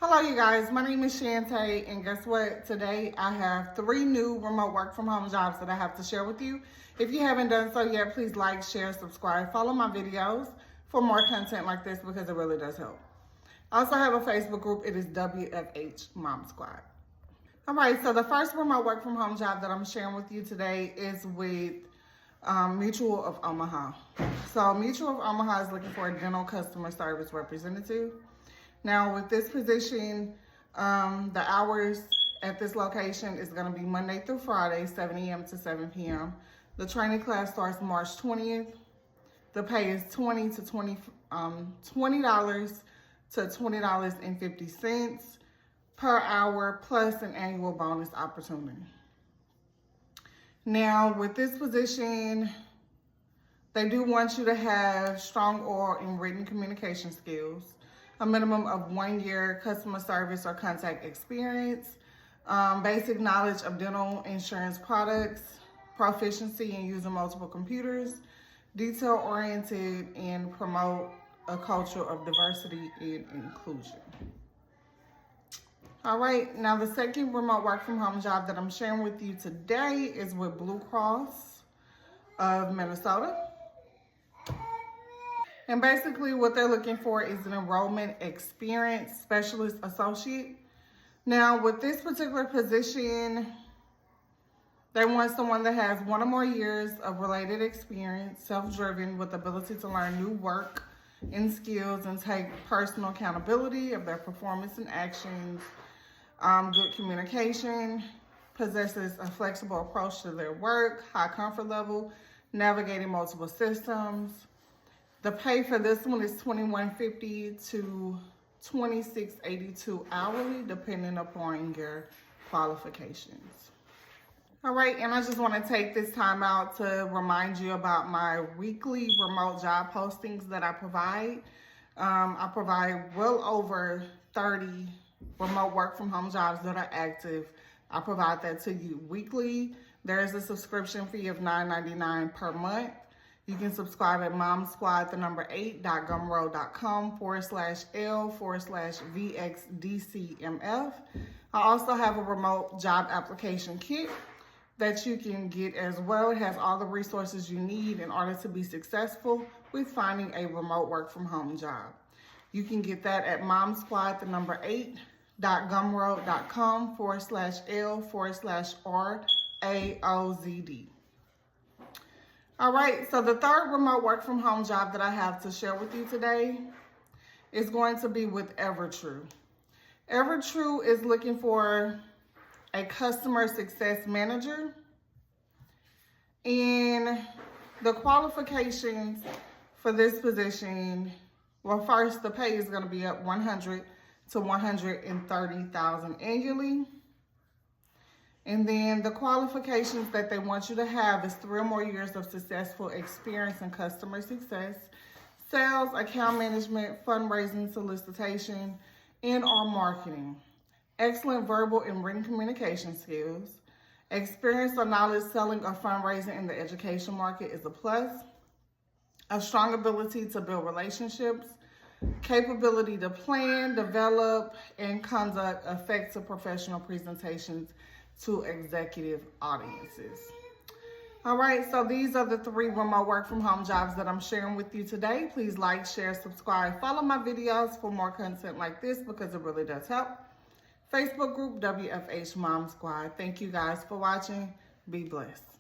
Hello you guys, my name is Shantae, and guess what? Today I have 3 new remote work from home jobs that I have to share with you. If you haven't done so yet, please like, share, subscribe, follow my videos for more content like this because it really does help. I also have a Facebook group. It is WFH Mom Squad. All right, so the first remote work from home job that I'm sharing with you today is with Mutual of Omaha. So Mutual of Omaha is looking for a dental customer service representative. Now with this position, the hours at this location is going to be Monday through Friday, 7 a.m. to 7 p.m. The training class starts March 20th. The pay is $20 to $20.50 per hour plus an annual bonus opportunity. Now with this position, they do want you to have strong oral and written communication skills, a minimum of 1 year customer service or contact experience, basic knowledge of dental insurance products, proficiency in using multiple computers, detail-oriented, and promote a culture of diversity and inclusion. All right, now the second remote work from home job that I'm sharing with you today is with Blue Cross of Minnesota. And basically what they're looking for is an enrollment experience specialist associate. Now with this particular position, they want someone that has 1 or more years of related experience, self-driven with the ability to learn new work and skills and take personal accountability of their performance and actions, good communication, possesses a flexible approach to their work, high comfort level, navigating multiple systems. The pay for this one is $21.50 to $26.82 hourly, depending upon your qualifications. All right, and I just want to take this time out to remind you about my weekly remote job postings that I provide. I provide well over 30 remote work from home jobs that are active. I provide that to you weekly. There is a subscription fee of $9.99 per month. You can subscribe at momsquad8.gumroad.com/L/VXDCMF. I also have a remote job application kit that you can get as well. It has all the resources you need in order to be successful with finding a remote work from home job. You can get that at momsquad8.gumroad.com/L/RAOZD. All right, so the third remote work from home job that I have to share with you today is going to be with EverTrue. EverTrue is looking for a customer success manager. And the qualifications for this position, well, first, the pay is going to be up $100,000 to $130,000 annually. And then the qualifications that they want you to have is 3 or more years of successful experience in customer success, sales, account management, fundraising, solicitation, and/or marketing. Excellent verbal and written communication skills. Experience or knowledge selling or fundraising in the education market is a plus. A strong ability to build relationships. Capability to plan, develop, and conduct effective professional presentations to executive audiences. All right, so these are the 3 remote work from home jobs that I'm sharing with you today. Please like, share, subscribe, follow my videos for more content like this because it really does help. Facebook group WFH Mom Squad. Thank you guys for watching. Be blessed.